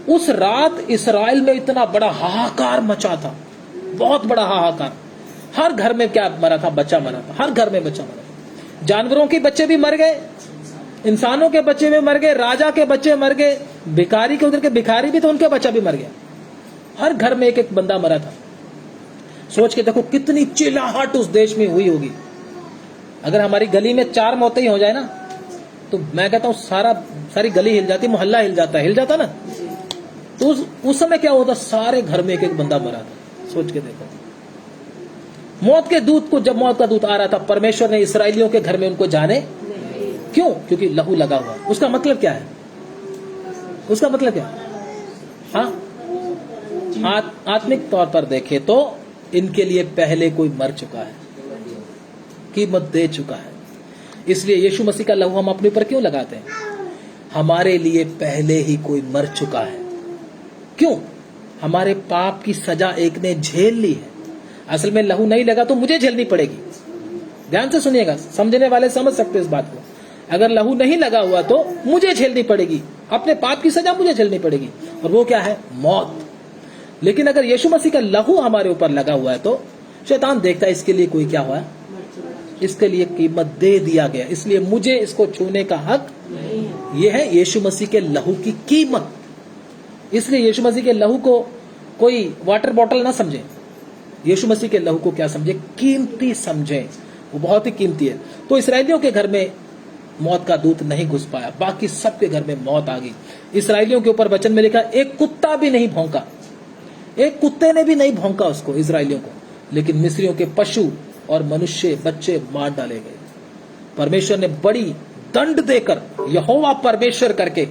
उस रात इस्राएल में इतना बड़ा हाहाकार मचा था, बहुत बड़ा हाहाकार। हर घर में क्या मरा था? बच्चा मरा था। हर घर में बच्चा मरा था। जानवरों के बच्चे भी मर गए, इंसानों के बच्चे भी मर गए, राजा के बच्चे मर गए, भिखारी के उधर के भिखारी भी तो उनके बच्चा भी मर गया। हर घर में एक एक बंदा मरा था। सोच के देखो कितनी चिल्लाहट उस देश में हुई होगी। अगर हमारी गली में 4 मौतें ही हो जाए ना, तो मैं कहता हूँ सारी गली हिल जाती, मोहल्ला हिल जाता ना। तो उस समय क्या होता? सारे घर में एक एक बंदा मरा था। सोच के देखो। मौत के दूत को, जब मौत का दूत आ रहा था, परमेश्वर ने इस्राएलियों के घर में उनको जाने क्यों? क्योंकि लहू लगा हुआ। उसका मतलब क्या है? उसका मतलब क्या? हाँ, आत्मिक तौर पर देखे तो इनके लिए पहले कोई मर चुका है, कीमत दे चुका है। इसलिए यीशु मसीह का लहू हम अपने ऊपर क्यों लगाते हैं? हमारे लिए पहले ही कोई मर चुका है। क्यों? हमारे पाप की सजा एक ने झेल ली है। असल में लहू नहीं लगा तो मुझे झेलनी पड़ेगी। ध्यान से सुनिएगा, समझने वाले समझ सकते इस बात को। अगर लहू नहीं लगा हुआ तो मुझे झेलनी पड़ेगी, अपने पाप की सजा मुझे झेलनी पड़ेगी, और वो क्या है? मौत। लेकिन अगर यीशु मसीह का लहू हमारे ऊपर लगा हुआ है तो शैतान देखता है इसके लिए कोई क्या हुआ है, इसके लिए कीमत दे दिया गया, इसलिए मुझे इसको छूने का हक ये है। यीशु मसीह के लहू की कीमत। इसलिए यीशु मसीह के लहू को कोई वाटर बॉटल ना समझे, यीशु मसीह के लहू को क्या समझे? कीमती समझे। वो बहुत ही कीमती है। तो इस्राएलियों के घर में मौत का दूत नहीं घुस पाया, बाकी सबके घर में मौत आ गई। इस्राएलियों के ऊपर वचन में लिखा एक कुत्ता भी नहीं भौंका, एक कुत्ते ने भी नहीं भौंका उसको, इस्राएलियों को। लेकिन मिस्रियों के पशु और मनुष्य बच्चे मार डाले गए। परमेश्वर ने बड़ी दंड देकर, यहोवा परमेश्वर करके,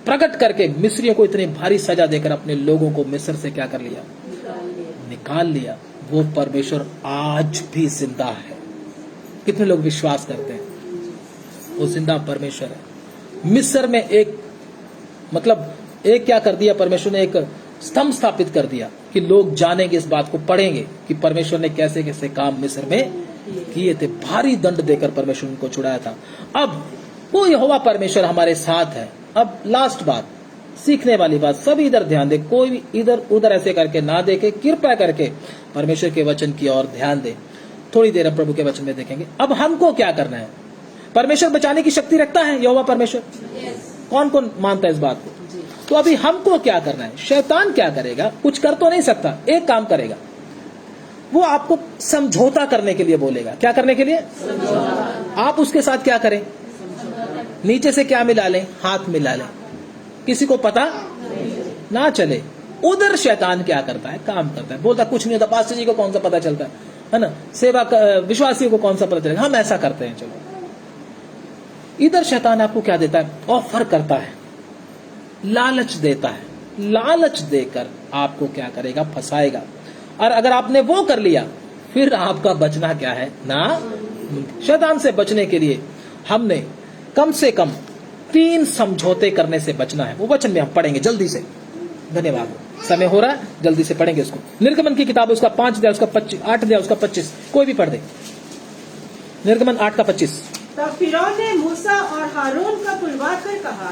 प्रकट करके मिस्रियों को इतनी भारी सजा देकर अपने लोगों को मिस्र से क्या कर लिया? निकाल लिया। वो परमेश्वर आज भी जिंदा है। कितने लोग विश्वास करते हैं? वो जिंदा परमेश्वर है। मिस्र में एक क्या कर दिया परमेश्वर ने? एक स्तंभ स्थापित कर दिया कि लोग जानेंगे, इस बात को पढ़ेंगे कि परमेश्वर ने कैसे कैसे काम मिस्र में किए थे। भारी दंड देकर परमेश्वर उनको छुड़ाया था। अब वो यहोवा परमेश्वर हमारे साथ है। अब लास्ट बात, सीखने वाली बात, सब इधर ध्यान दे, कोई भी इधर उधर ऐसे करके ना देखे, कृपया करके परमेश्वर के वचन की ओर ध्यान दे। थोड़ी देर अब प्रभु के वचन में देखेंगे। अब हमको क्या करना है? परमेश्वर बचाने की शक्ति रखता है, यहोवा परमेश्वर। कौन कौन मानता है इस बात को? तो अभी हमको क्या करना है? शैतान क्या करेगा? कुछ कर तो नहीं सकता, एक काम करेगा, वो आपको समझौता करने के लिए बोलेगा। क्या करने के लिए? आप उसके साथ क्या करें? नीचे से क्या मिला लें? हाथ मिला लें, किसी को पता ना चले। उधर शैतान क्या करता है? काम करता है, बोलता कुछ नहीं होता, पास्टर जी को कौन सा पता चलता है ना, सेवा विश्वासियों को कौन सा पता चलेगा, हम ऐसा करते हैं चलो। इधर शैतान आपको क्या देता है? ऑफर करता है, लालच देता है। लालच देकर आपको क्या करेगा? फंसाएगा। और अगर आपने वो कर लिया, फिर आपका बचना क्या है ना? शैतान से बचने के लिए हमने कम से कम 3 समझौते करने से बचना है। वो वचन में हम पढ़ेंगे जल्दी से। धन्यवाद, समय हो रहा है, जल्दी से पढ़ेंगे उसको। निर्गमन की किताब उसका 5 अध्याय उसका 25, 8 अध्याय उसका 25, कोई भी पढ़ दे। निर्गमन 8 का 25। तब फिरौन ने मूसा और हारून का बुलवाकर कहा,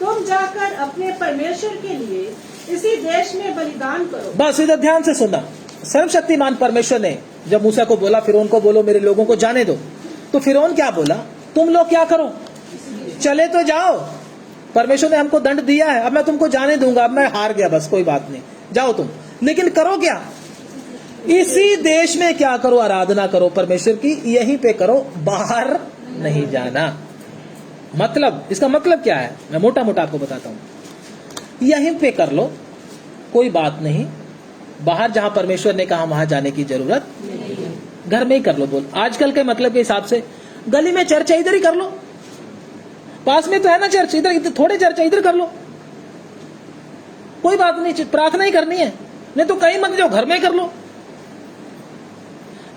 तुम जाकर अपने परमेश्वर के लिए इसी देश में बलिदान करो। बस इधर ध्यान से सुनना। सर्वशक्तिमान परमेश्वर ने जब मूसा को बोला, फिरौन को बोलो मेरे लोगों को जाने दो, तो फिरौन क्या बोला? तुम लोग क्या करो, चले तो जाओ, परमेश्वर ने हमको दंड दिया है, अब मैं तुमको जाने दूंगा, अब मैं हार गया, बस कोई बात नहीं, जाओ तुम। लेकिन करो क्या? इसी देश में क्या करो? आराधना करो परमेश्वर की, यहीं पे करो, बाहर नहीं जाना। मतलब इसका मतलब क्या है? मैं मोटा मोटा आपको बताता हूं। यहीं पे कर लो, कोई बात नहीं, बाहर जहां परमेश्वर ने कहा वहां जाने की जरूरत नहीं, घर में ही कर लो। बोल आजकल के मतलब के हिसाब से गली में चर्च है, इधर ही कर लो, पास में तो है ना चर्च, इधर थोड़े चर्च है, इधर कर लो, कोई बात नहीं, प्रार्थना ही करनी है, नहीं तो कहीं मत जाओ, घर में कर लो।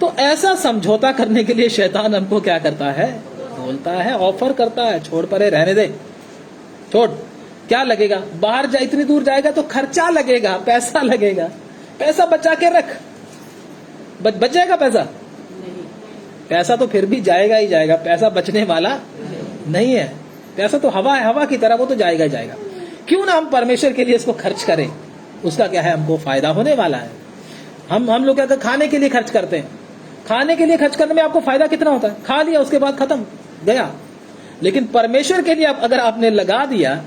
तो ऐसा समझौता करने के लिए शैतान हमको क्या करता है? बोलता है, ऑफर करता है, छोड़ परे, रहने दे, छोड़, क्या लगेगा? बाहर जा, इतनी दूर जाएगा तो खर्चा लगेगा, पैसा लगेगा, पैसा बचा के रख। बच जाएगा पैसा? पैसा तो फिर भी जाएगा ही जाएगा, पैसा बचने वाला नहीं है। पैसा तो हवा है, हवा की तरह, वो तो जाएगा ही जाएगा। क्यों ना हम परमेश्वर के लिए इसको खर्च करें? उसका क्या है? हमको फायदा होने वाला है। हम लोग क्या खाने के लिए खर्च करते हैं, खाने के लिए खर्च करने में आपको फायदा कितना होता है? खा लिया, उसके बाद खत्म, गया। लेकिन परमेश्वर के लिए अगर आपने लगा दिया,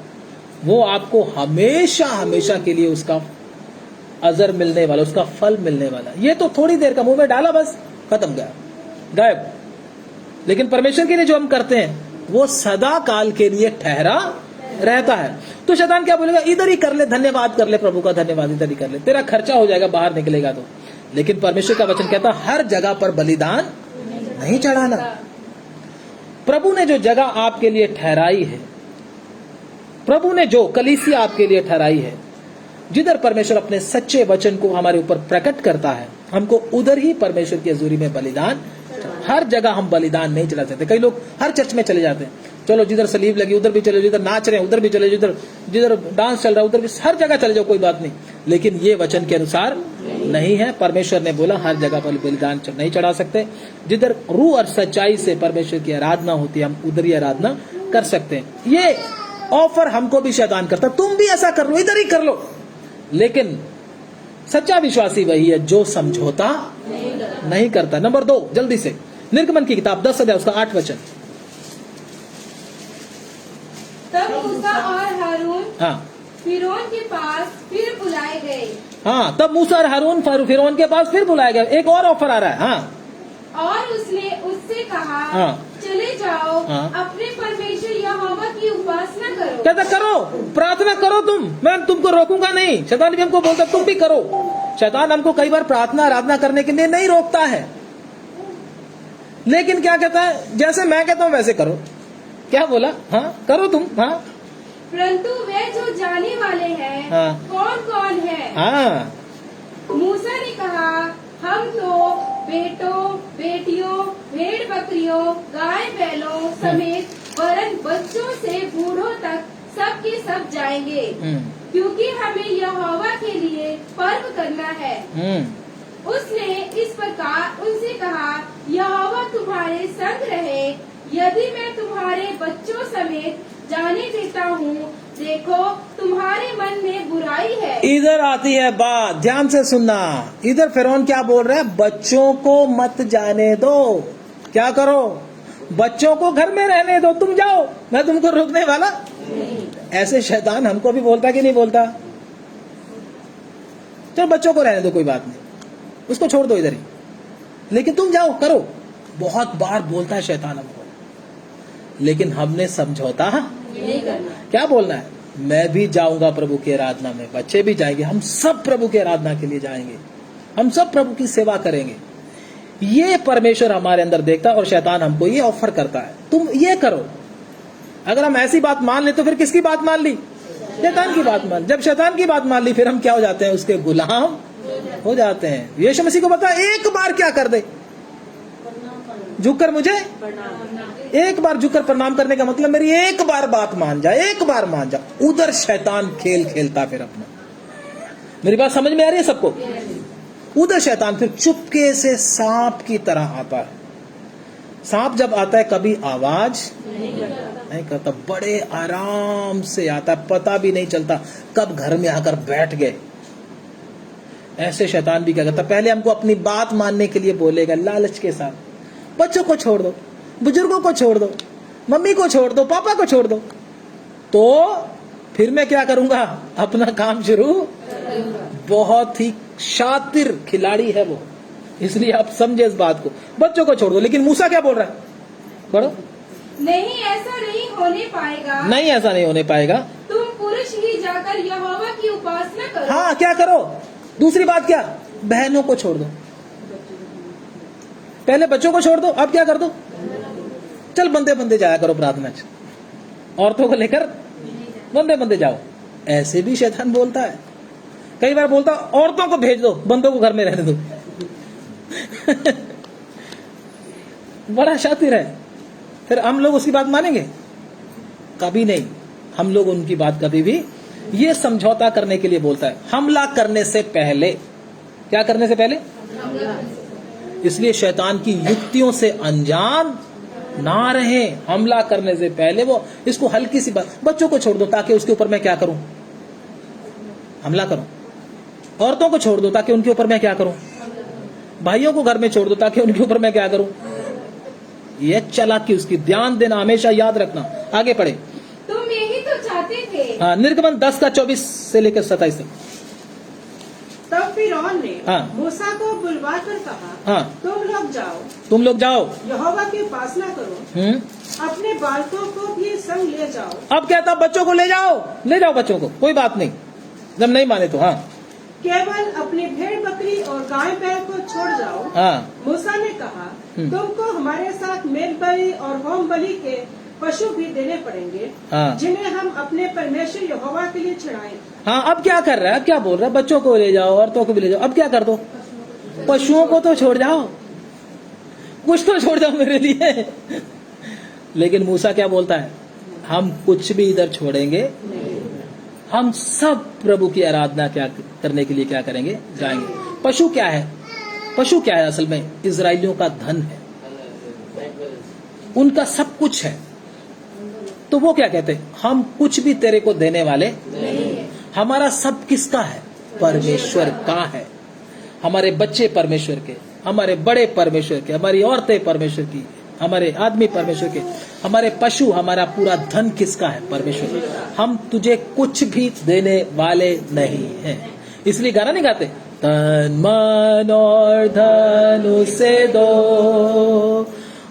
वो आपको हमेशा हमेशा के लिए उसका अजर मिलने वाला, उसका फल मिलने वाला। ये तो थोड़ी देर का, मुंह में डाला बस, खत्म, गया, गायब। लेकिन परमेश्वर के लिए जो हम करते हैं वो सदा काल के लिए ठहरा रहता है। तो शैतान क्या बोलेगा? इधर ही कर ले, धन्यवाद कर ले, प्रभु का धन्यवाद इधर ही कर ले, तेरा खर्चा हो जाएगा, बाहर निकलेगा तो। लेकिन परमेश्वर का वचन कहता है हर जगह पर बलिदान नहीं चढ़ाना। प्रभु ने जो जगह आपके लिए ठहराई है, प्रभु ने जो कलीसिया आपके लिए ठहराई है, जिधर परमेश्वर अपने सच्चे वचन को हमारे ऊपर प्रकट करता है, हमको उधर ही परमेश्वर की हजूरी में बलिदान। हर जगह हम बलिदान नहीं चला सकते। कई लोग हर चर्च में चले जाते हैं, चलो जिधर सलीब लगी उधर भी चले, जिधर नाच रहे हैं उधर भी चले, जिधर डांस चल रहा है उधर भी, हर जगह चले जाओ, कोई बात नहीं। लेकिन ये वचन के अनुसार नहीं है। परमेश्वर ने बोला हर जगह पर बलिदान नहीं चढ़ा सकते। जिधर रूह और सच्चाई से परमेश्वर की आराधना होती है, हम उधर ही आराधना कर सकते हैं। ये ऑफर हमको भी शैतान करता, तुम भी ऐसा कर लो, इधर ही कर लो। लेकिन सच्चा विश्वासी वही है जो समझौता नहीं करता। नंबर 2, जल्दी से, निर्गमन की किताब 10 अध्याय उसका 8 वचन। तब मूसा और हारून हाँ, फिरौन के पास फिर बुलाए गए। हाँ, तब मूसा और हारून फिरौन के पास फिर बुलाया गया। एक और ऑफर आ रहा है। हाँ, और उसने उससे कहा, हाँ, चले जाओ, हाँ, अपने परमेश्वर यहोवा की उपासना करो। कहता करो, प्रार्थना करो तुम, मैं तुमको रोकूंगा नहीं। शैतान भी हमको बोलता तुम भी करो। शैतान हमको कई बार प्रार्थना आराधना करने के लिए नहीं रोकता है, लेकिन क्या कहता है? जैसे मैं कहता हूँ वैसे करो। क्या बोला? हाँ, करो तुम। हाँ, परंतु वे जो जाने वाले हैं, हाँ, कौन कौन है? हाँ, मूसा ने कहा, हम तो बेटों बेटियों भेड़ बकरियों गाय बैलों समेत वरन बच्चों से बूढ़ों तक सब के सब जाएंगे, क्योंकि हमें यहोवा के लिए पर्व करना है। उसने इस प्रकार उनसे कहा, यहोवा तुम्हारे संग रहे, यदि मैं तुम्हारे बच्चों समेत जाने देता हूँ, देखो तुम्हारे मन में बुराई है। इधर आती है बात, ध्यान से सुनना। इधर फिरौन क्या बोल रहा है? बच्चों को मत जाने दो। क्या करो? बच्चों को घर में रहने दो, तुम जाओ, मैं तुमको रोकने वाला नहीं। ऐसे शैतान हमको भी बोलता कि नहीं बोलता? चलो बच्चों को रहने दो, कोई बात नहीं, उसको छोड़ दो इधर ही, लेकिन तुम जाओ करो। बहुत बार बोलता है शैतान हमको, लेकिन हमने समझौता नहीं करना। क्या बोलना है? मैं भी जाऊंगा प्रभु की आराधना में, बच्चे भी जाएंगे, हम सब प्रभु की आराधना के लिए जाएंगे, हम सब प्रभु की सेवा करेंगे। ये परमेश्वर हमारे अंदर देखता है और शैतान हमको ये ऑफर करता है, तुम ये करो। अगर हम ऐसी बात मान ले तो फिर किसकी बात मान ली? शैतान की बात मान। जब शैतान की बात मान ली फिर हम क्या हो जाते हैं? उसके गुलाम हो जाते हैं। यीशु मसीह को बता, एक बार क्या कर दे? झुककर मुझे एक बार झुककर प्रणाम करने का मतलब मेरी एक बार बात मान जा, एक बार मान जा। उधर शैतान खेल खेलता फिर अपना। मेरी बात समझ में आ रही है सबको? उधर शैतान फिर चुपके से सांप की तरह आता है। सांप जब आता है कभी आवाज नहीं करता, बड़े आराम से आता है, पता भी नहीं चलता कब घर में आकर बैठ गए। ऐसे शैतान भी क्या करता? पहले हमको अपनी बात मानने के लिए बोलेगा लालच के साथ, बच्चों को छोड़ दो, बुजुर्गों को छोड़ दो, मम्मी को छोड़ दो, पापा को छोड़ दो। तो फिर मैं क्या करूंगा? अपना काम शुरू। बहुत ही शातिर खिलाड़ी है वो, इसलिए आप समझे इस बात को। बच्चों को छोड़ दो, लेकिन मूसा क्या बोल रहा है? पढ़ो। नहीं, ऐसा नहीं होने पाएगा। नहीं, ऐसा नहीं होने पाएगा। तुम पुरुष ही जाकर यहोवा की उपासना करो। हाँ, क्या करो? दूसरी बात क्या? बहनों को छोड़ दो। पहले बच्चों को छोड़ दो, अब क्या कर दो? चल बंदे बंदे जाया करो प्रार्थना, औरतों को लेकर बंदे बंदे जाओ। ऐसे भी शैतान बोलता है। कई बार बोलता औरतों को भेज दो, बंदों को घर में रहने दो। बड़ा शातिर है। फिर हम लोग उसकी बात मानेंगे? कभी नहीं। हम लोग उनकी बात कभी भी, ये समझौता करने के लिए बोलता है, हमला करने से पहले। क्या करने से पहले? इसलिए शैतान की युक्तियों से अनजान ना रहे। हमला करने से पहले वो इसको हल्की सी बात, बच्चों को छोड़ दो ताकि उसके ऊपर मैं क्या करूं? हमला करूं। औरतों को छोड़ दो ताकि उनके ऊपर मैं क्या करूं? भाइयों को घर में छोड़ दो ताकि उनके ऊपर मैं क्या करूं? ये चालाकी उसकी। ध्यान देना, हमेशा याद रखना। आगे पढ़े। तुम यही तो चाहते थे। हाँ, निर्गमन 10 का 24 से लेकर 27 तक। तब फिरौन ने हाँ। मूसा को बुलवा कर कहा, हाँ। तुम लोग जाओ, यहोवा की उपासना करो, अपने बालकों को भी संग ले जाओ। अब कहता बच्चों को ले जाओ बच्चों को, कोई बात नहीं, जब नहीं माने तो। हाँ, केवल अपनी भेड़ बकरी और गाय बैल को छोड़ जाओ। हाँ। मूसा ने कहा, तुमको हमारे साथ मेल बलि और होम बलि के पशु भी देने पड़ेंगे, हाँ। जिन्हें हम अपने परमेश्वर यहोवा के लिए चढ़ाएं। हाँ, अब क्या कर रहा है? अब क्या बोल रहा है? बच्चों को ले जाओ, औरतों को भी ले जाओ। अब क्या कर दो? पशुओं को तो छोड़ जाओ, कुछ तो छोड़ जाओ मेरे लिए। लेकिन मूसा क्या बोलता है? हम कुछ भी इधर छोड़ेंगे, हम सब प्रभु की आराधना क्या करने के लिए क्या करेंगे? जाएंगे। पशु क्या है? पशु क्या है? असल में इजराइलियों का धन है, उनका सब कुछ है। तो वो क्या कहते हैं? हम कुछ भी तेरे को देने वाले नहीं। हमारा सब किसका है? परमेश्वर का है। हमारे बच्चे परमेश्वर के, हमारे बड़े परमेश्वर के, हमारी औरतें परमेश्वर की, हमारे आदमी परमेश्वर के, हमारे पशु, हमारा पूरा धन किसका है? परमेश्वर। हम तुझे कुछ भी देने वाले नहीं हैं। इसलिए गाना नहीं गाते, तन मन और धन उसे दो,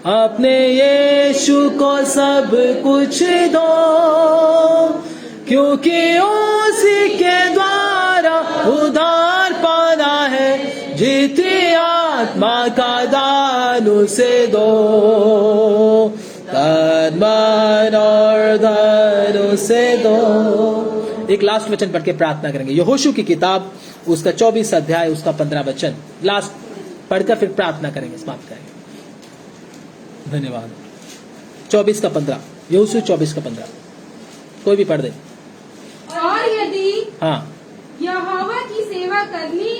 अपने यीशु को सब कुछ दो, क्योंकि उसी के द्वारा उधार पाना है, जीती आत्मा का दान उसे दो, तन मन और धन उसे दो। एक लास्ट वचन पढ़ के प्रार्थना करेंगे। यहोशू की किताब, उसका 24 अध्याय, उसका 15 वचन लास्ट पढ़कर फिर प्रार्थना करेंगे, समाप्त करेंगे। धन्यवाद। 24 का 15, यहोशू 24 का 15, कोई भी पढ़ दे। और यदि हाँ, यहोवा की सेवा करनी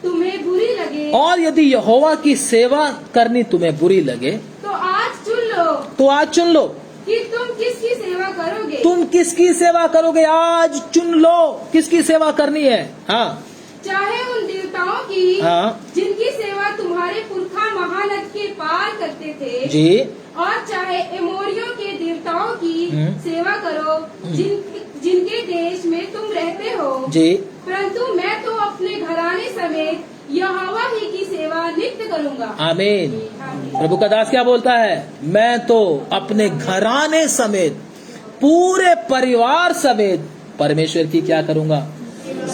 तुम्हें बुरी लगे, और यदि यहोवा की सेवा करनी तुम्हें बुरी लगे, तो आज चुन लो तो आज चुन लो कि तुम किसकी सेवा करोगे। तुम किसकी सेवा करोगे। आज चुन लो किसकी सेवा करनी है। हाँ, चाहे उन देवताओं की हाँ जिनकी सेवा तुम्हारे पुरखा महानद के पार करते थे जी, और चाहे एमोरियों के देवताओं की सेवा करो जिनके देश में तुम रहते हो जी। परंतु मैं तो अपने घराने समेत यहोवा ही की सेवा नित्य करूंगा। आमीन। प्रभु का दास क्या बोलता है, मैं तो अपने घराने समेत पूरे परिवार समेत परमेश्वर की क्या करूंगा,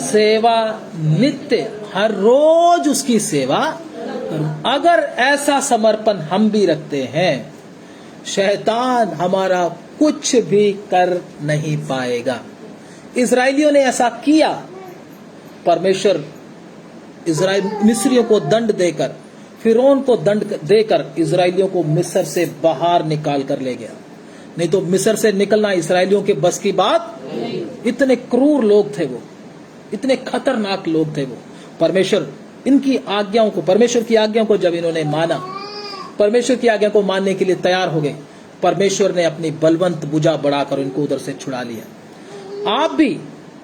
सेवा नित्य, हर रोज उसकी सेवा करूं। अगर ऐसा समर्पण हम भी रखते हैं, शैतान हमारा कुछ भी कर नहीं पाएगा। इजराइलियों ने ऐसा किया, परमेश्वर इजराइल मिस्रियों को दंड देकर, फिरौन को दंड देकर इजराइलियों को मिस्र से बाहर निकाल कर ले गया। नहीं तो मिस्र से निकलना इजराइलियों के बस की बात। इतने क्रूर लोग थे वो, इतने खतरनाक लोग थे वो। परमेश्वर इनकी आज्ञाओं को, परमेश्वर की आज्ञाओं को जब इन्होंने माना, परमेश्वर की आज्ञा को मानने के लिए तैयार हो गए, परमेश्वर ने अपनी बलवंत भुजा बढ़ाकर इनको उधर से छुड़ा लिया। आप भी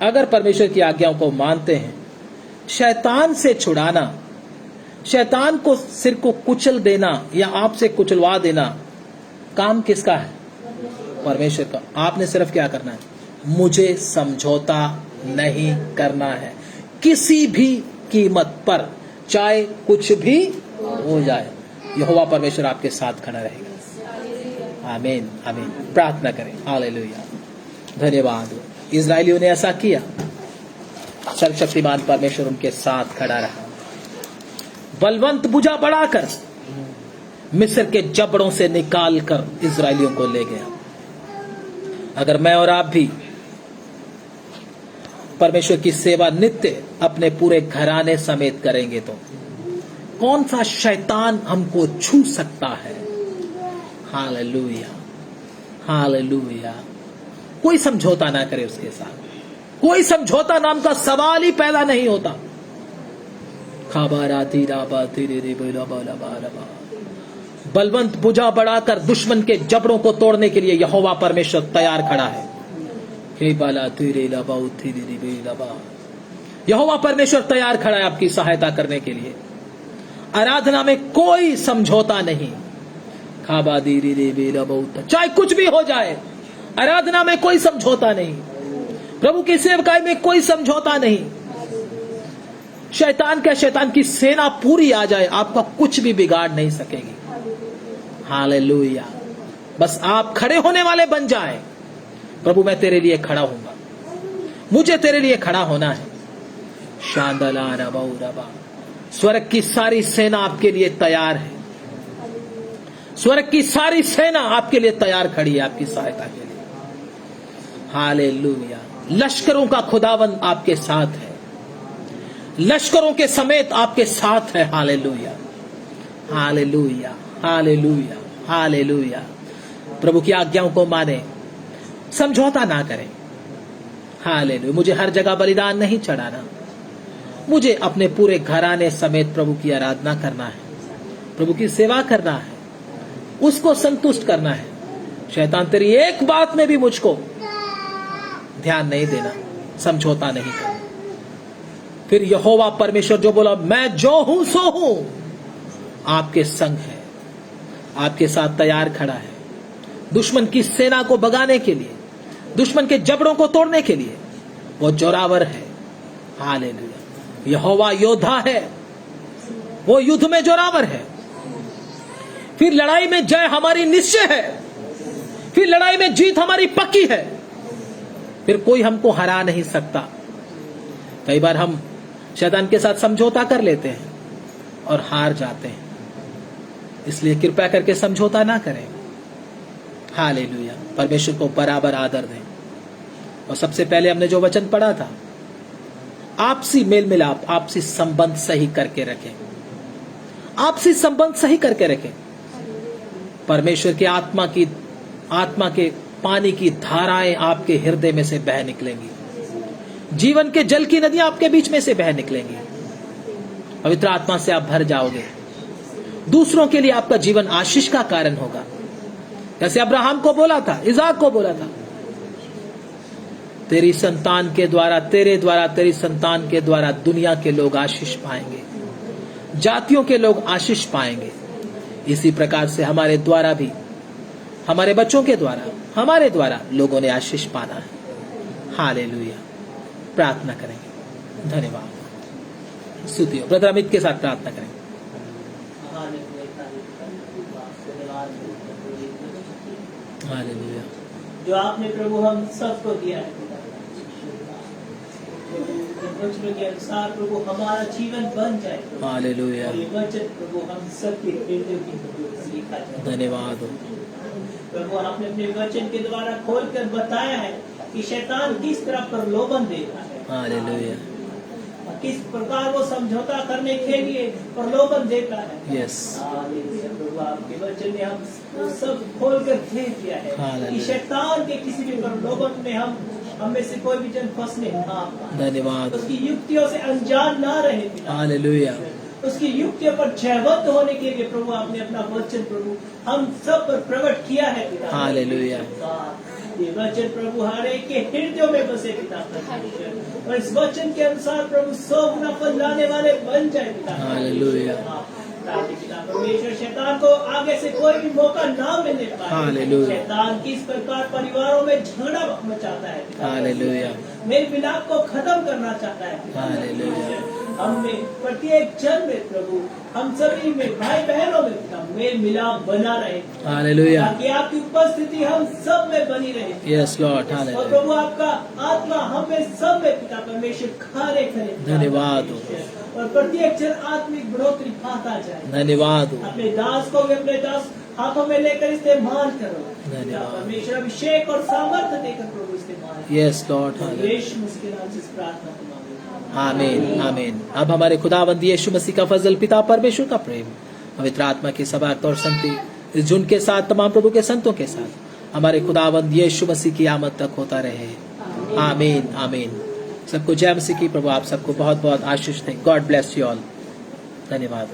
अगर परमेश्वर की आज्ञाओं को मानते हैं, शैतान से छुड़ाना, शैतान को सिर को कुचल देना या आपसे कुचलवा देना काम किसका है, परमेश्वर का। आपने सिर्फ क्या करना है, मुझे समझौता नहीं करना है किसी भी कीमत पर, चाहे कुछ भी हो जाए। यहोवा परमेश्वर आपके साथ खड़ा रहेगा। आमीन आमीन। प्रार्थना करें। हालेलुया। धन्यवाद। इजराइलियों ने ऐसा किया, सर्वशक्तिमान परमेश्वर उनके साथ खड़ा रहा, बलवंत भुजा बढ़ाकर मिस्र के जबड़ों से निकालकर इजराइलियों को ले गया। अगर मैं और आप भी परमेश्वर की सेवा नित्य अपने पूरे घराने समेत करेंगे तो कौन सा शैतान हमको छू सकता है। Hallelujah hallelujah. कोई समझौता ना करे उसके साथ, कोई समझौता नाम का सवाल ही पैदा नहीं होता। बलवंत भुजा बढ़ाकर दुश्मन के जबड़ों को तोड़ने के लिए यहोवा परमेश्वर तैयार खड़ा है। यहोवा परमेश्वर तैयार खड़ा है आपकी सहायता करने के लिए। आराधना में कोई समझौता नहीं। चाहे कुछ भी हो जाए, आराधना में कोई समझौता नहीं, प्रभु की सेवकाई में कोई समझौता नहीं। शैतान की सेना पूरी आ जाए, आपका कुछ भी बिगाड़ नहीं सकेगी। हालेलुया। बस आप खड़े होने वाले बन जाएं। प्रभु मैं तेरे लिए खड़ा हूंगा, मुझे तेरे लिए खड़ा होना है। शांदला रबा रबा। स्वर्ग की सारी सेना आपके लिए तैयार है। स्वर्ग की सारी सेना आपके लिए तैयार खड़ी है, आपकी सहायता के लिए। हालेलुया। लश्करों का खुदावन आपके साथ है, लश्करों के समेत आपके साथ है। Hallelujah hallelujah hallelujah hallelujah. प्रभु की आज्ञाओं को माने, समझौता ना करें। हालेलुया। मुझे हर जगह बलिदान नहीं चढ़ाना, मुझे अपने पूरे घराने समेत प्रभु की आराधना करना है, प्रभु की सेवा करना है, उसको संतुष्ट करना है। शैतान तेरी एक बात में भी मुझको ध्यान नहीं देना, समझौता नहीं करना। फिर यहोवा परमेश्वर जो बोला, मैं जो हूं सो हूं, आपके संग है, आपके साथ तैयार खड़ा है। दुश्मन की सेना को भगाने के लिए, दुश्मन के जबड़ों को तोड़ने के लिए वो जोरावर है। हालेलुया। यहोवा योद्धा है, वो युद्ध में जोरावर है। फिर लड़ाई में जय हमारी निश्चय है, फिर लड़ाई में जीत हमारी पक्की है। फिर कोई हमको हरा नहीं सकता। कई बार हम शैतान के साथ समझौता कर लेते हैं और हार जाते हैं, इसलिए कृपया करके समझौता ना करें। हालेलुया। परमेश्वर को बराबर आदर दें। और सबसे पहले हमने जो वचन पढ़ा था, आपसी मेल मिलाप, आपसी संबंध सही करके रखें, आपसी संबंध सही करके रखें। परमेश्वर की आत्मा के पानी की धाराएं आपके हृदय में से बह निकलेंगी, जीवन के जल की नदियां आपके बीच में से बह निकलेंगी। पवित्र आत्मा से आप भर जाओगे, दूसरों के लिए आपका जीवन आशीष का कारण होगा। जैसे अब्राहम को बोला था, इसाक को बोला था, तेरी संतान के द्वारा, तेरे द्वारा, तेरी संतान के द्वारा दुनिया के लोग आशीष पाएंगे, जातियों के लोग आशीष पाएंगे। इसी प्रकार से हमारे द्वारा भी, हमारे बच्चों के द्वारा, हमारे द्वारा लोगों ने आशीष पाना है। हालेलुया। प्रार्थना करेंगे। धन्यवाद। स्तुतियों ब्रदर अमित के साथ प्रार्थना करेंगे। हालेलुया। जो आपने प्रभु हम सबको दिया है वचन के अनुसार प्रभु हमारा जीवन बन जाए। हालेलुया। और ये वचन प्रभु हम सबके हृदय की लिखा जाए। धन्यवाद। प्रभु आपने अपने वचन के द्वारा खोलकर बताया है कि शैतान किस तरह प्रलोभन देता है, हालेलुया। किस प्रकार वो समझौता करने के लिए प्रलोभन देता है। यस। हालेलुया। प्रभु आपके वचन ने हम सब खोलकर देख दिया है कि शैतान के किसी भी प्रलोभन में हम में से कोई भी जन फंसने ना पाए। धन्यवाद। उसकी युक्तियों से अनजान ना रहे पिता। हालेलुया। उसकी युक्तियों पर जयवंत होने के लिए प्रभु आपने अपना वचन प्रभु हम सब पर प्रकट किया है पिता। हालेलुया। ये वचन प्रभु हर एक के हृदयों में बसे पिता परमेश्वर, और इस वचन के अनुसार प्रभु 100 गुना फल लाने वाले बन जाए पिता। हालेलुया। ताकि पिता परमेश्वर शैतान को आगे से कोई भी मौका ना मिलने पाए। हालेलुया। शैतान किस प्रकार परिवारों में झगड़ा मचाता है पिता। हालेलुया। मेल मिलाप को खत्म करना चाहता है पिता। हालेलुया। हमने प्रत्येक जन में प्रभु हम सभी में भाई बहनों में पिता मेल मिलाप बना रहे, हालेलुया। ताकि आपकी उपस्थिति हम सब में बनी रहे। Yes Lord. और हालेलुया। प्रभु आपका आत्मा हमें सब में पिता परमेश्वर खारे करे। धन्यवाद। और प्रत्येक जन आत्मिक बढ़ोतरी पाता जाए। धन्यवाद। अपने दास को भी अपने दास हाथों में लेकर इस्तेमाल करो। धन्यवाद। परमेश्वर अभिषेक और सामर्थ्य देकर प्रभु इस्तेमाल करो। Yes Lord. हालेलुया। यीशु मसीह के नाम से इस प्रार्थना को मांगते हैं। आमीन। आमीन। अब हमारे खुदावंद यीशु मसीह का फजल, पिता परमेश्वर का प्रेम, पवित्र आत्मा की सबात और संगति इस जुन के साथ, तमाम प्रभु के संतों के साथ हमारे खुदावंद यीशु मसीह की आमद तक होता रहे। आमीन। आमीन। सबको जय मसीह की। प्रभु आप सबको बहुत बहुत आशीष दें। God bless you all. धन्यवाद।